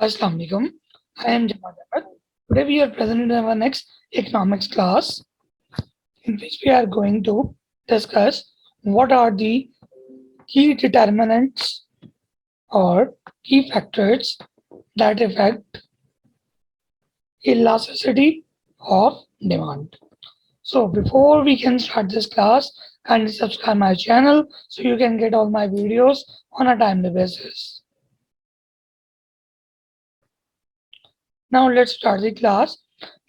Assalamu alaikum. I am Jawad Ahmad. Today we are present in our next economics class in which we are going to discuss what are the key determinants or key factors that affect elasticity of demand. So before we can start this class, kindly subscribe my channel so you can get all my videos on a timely basis. Now let's start the class.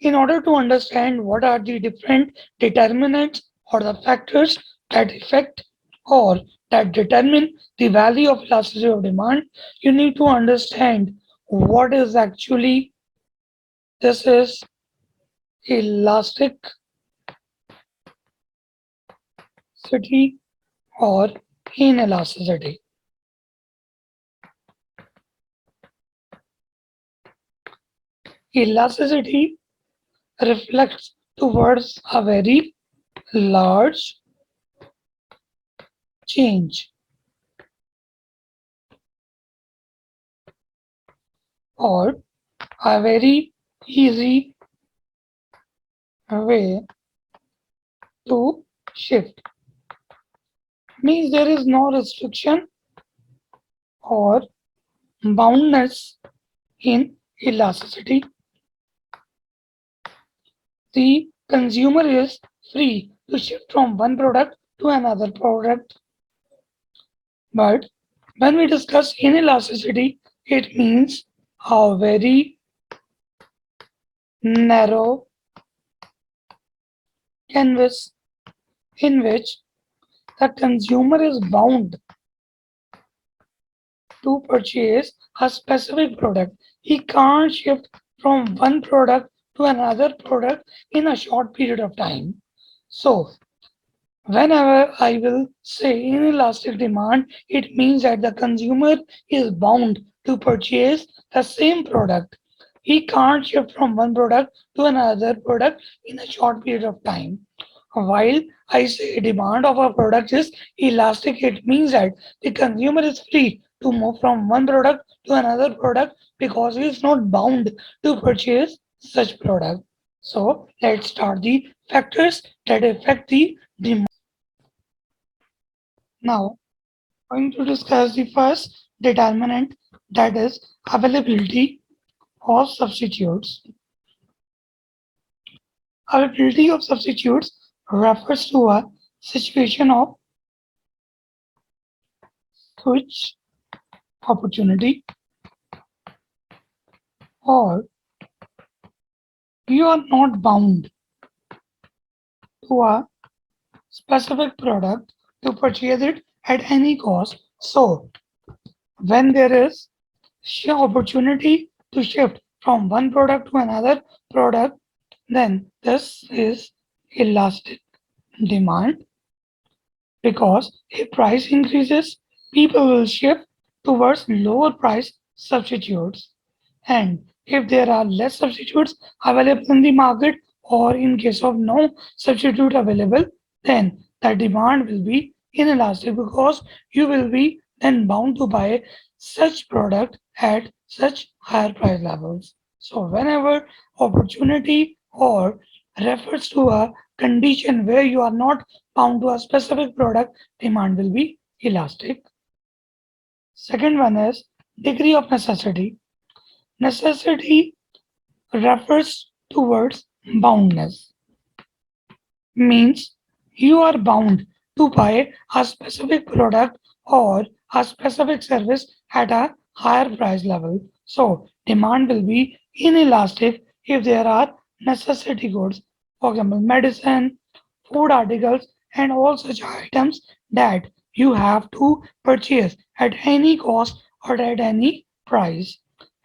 In order to understand what are the different determinants or the factors that affect or that determine the value of elasticity of demand, you need to understand what is actually this is elasticity or inelasticity. Elasticity reflects towards a very large change or a very easy way to shift. Means there is no restriction or boundness in elasticity. The consumer is free to shift from one product to another product. But when we discuss inelasticity, it means a very narrow canvas in which the consumer is bound to purchase a specific product. He can't shift from one product to another product in a short period of time. So, whenever I will say inelastic demand, it means that the consumer is bound to purchase the same product. He can't shift from one product to another product in a short period of time. While I say demand of a product is elastic, it means that the consumer is free to move from one product to another product because he is not bound to purchase such product. So let's start the factors that affect the demand. Now, going to discuss the first determinant, that is availability of substitutes. Availability of substitutes refers to a situation of switch opportunity, or you are not bound to a specific product to purchase it at any cost. So, when there is sheer opportunity to shift from one product to another product, then this is elastic demand, because if price increases, people will shift towards lower price substitutes. And if there are less substitutes available in the market, or in case of no substitute available, then the demand will be inelastic because you will be then bound to buy such product at such higher price levels. So whenever opportunity or refers to a condition where you are not bound to a specific product, demand will be elastic. Second one is degree of necessity. Necessity refers towards boundness, means you are bound to buy a specific product or a specific service at a higher price level. So demand will be inelastic if there are necessity goods, for example, medicine, food articles, and all such items that you have to purchase at any cost or at any price.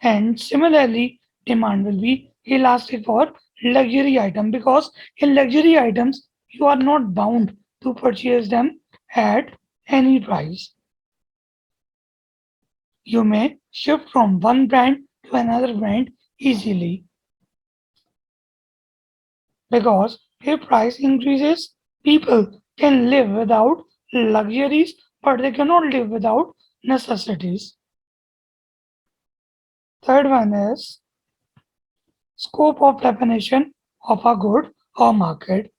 And similarly, demand will be elastic for luxury item, because in luxury items you are not bound to purchase them at any price. You may shift from one brand to another brand easily, because if price increases, people can live without luxuries, but they cannot live without necessities. Third one is scope of definition of a good or market.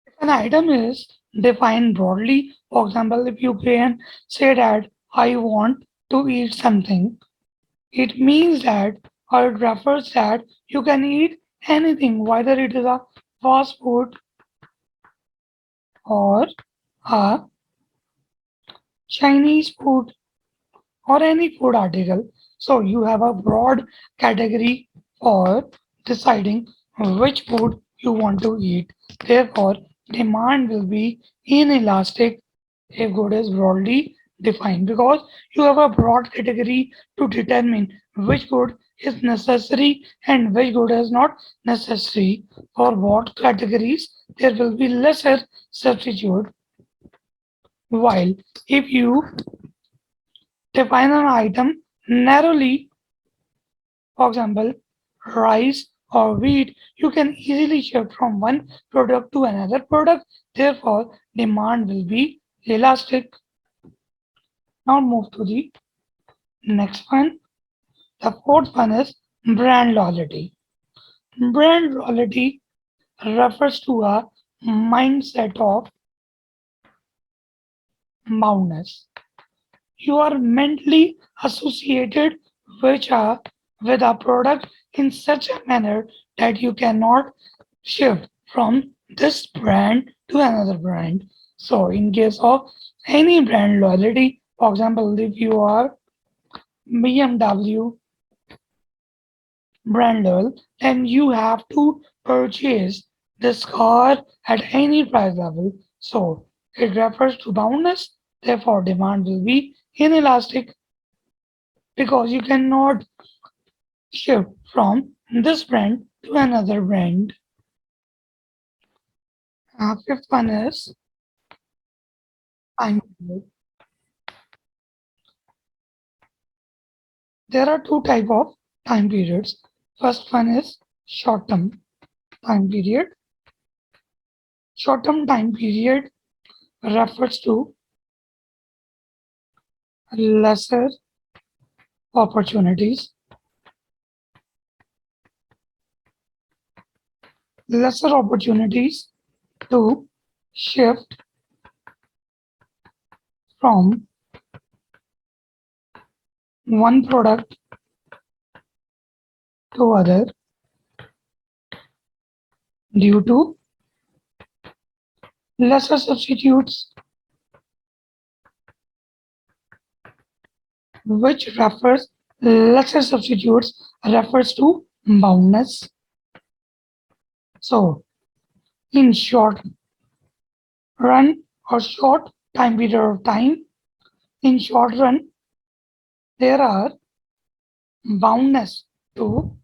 If an item is defined broadly, for example, if you can say that I want to eat something, it means that or it refers that you can eat anything, whether it is a fast food or a Chinese food or any food article. So you have a broad category for deciding which food you want to eat. Therefore, demand will be inelastic if good is broadly defined because you have a broad category to determine which good is necessary and which good is not necessary. For what categories there will be lesser substitute, while if you define an item narrowly, for example, rice or wheat, you can easily shift from one product to another product. Therefore, demand will be elastic. Now move to the next one. The fourth one is brand loyalty. Brand loyalty refers to a mindset of boundness. You are mentally associated with a product in such a manner that you cannot shift from this brand to another brand. So, in case of any brand loyalty, for example, if you are BMW brand loyal, then you have to purchase this car at any price level. So, it refers to boundness, therefore, demand will be inelastic because you cannot shift from this brand to another brand. Fifth one is time period. There are two type of time periods. First one is short-term time period. Short-term time period refers to lesser opportunities. Lesser opportunities to shift from one product to other due to lesser substitutes, which refers lesser substitutes refers to boundness. So in short run or short time period of time, in short run there are boundness to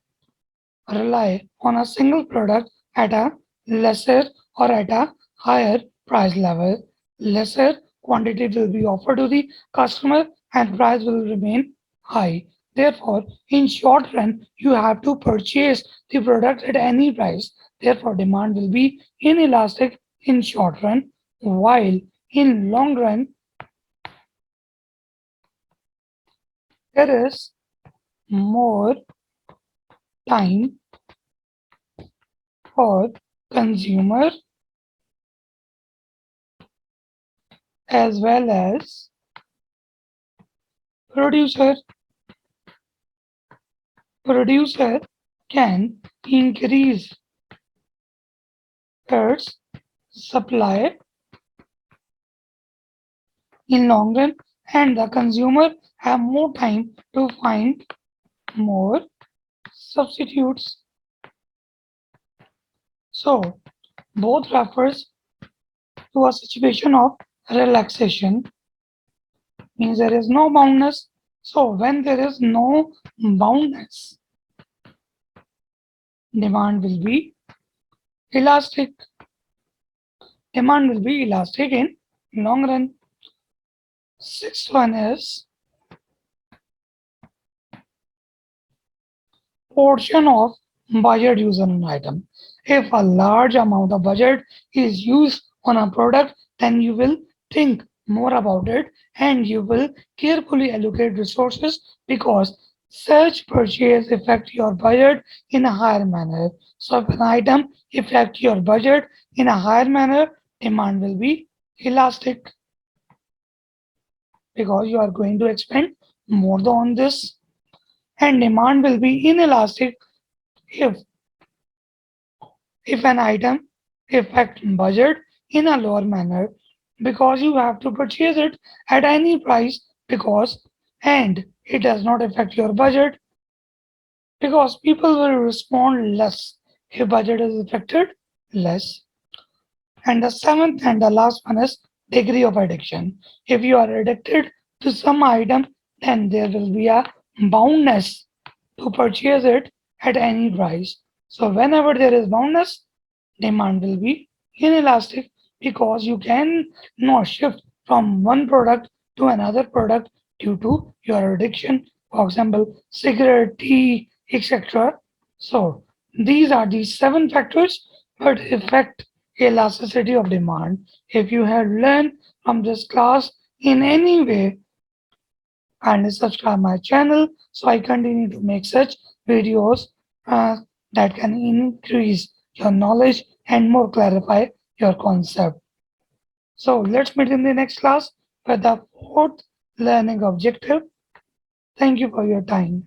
rely on a single product at a lesser or at a higher price level. Lesser quantity will be offered to the customer and price will remain high. Therefore, in short run, you have to purchase the product at any price. Therefore, demand will be inelastic in short run, while in long run, there is more time for consumer as well as producer. Producer can increase its supply in long run and the consumer have more time to find more substitutes. So both refers to a situation of relaxation, means there is no boundness. So when there is no boundness, demand will be elastic. Demand will be elastic in long run. Sixth one is portion of budget used on an item. If a large amount of budget is used on a product, then you will think more about it and you will carefully allocate resources because Such purchase affect your budget in a higher manner. So if an item affect your budget in a higher manner, demand will be elastic because you are going to expend more on this, and demand will be inelastic if an item affect budget in a lower manner because you have to purchase it at any price because and it does not affect your budget because people will respond less if budget is affected less. And the seventh and the last one is degree of addiction. If you are addicted to some item, then there will be a boundness to purchase it at any price. So whenever there is boundness, demand will be inelastic because you can not shift from one product to another product due to your addiction, for example, cigarette, tea, etc. So these are the seven factors that affect elasticity of demand. If you have learned from this class in any way, and subscribe my channel so I continue to make such videos uh, that can increase your knowledge and more clarify your concept. So let's meet in the next class with the fourth learning objective. Thank you for your time.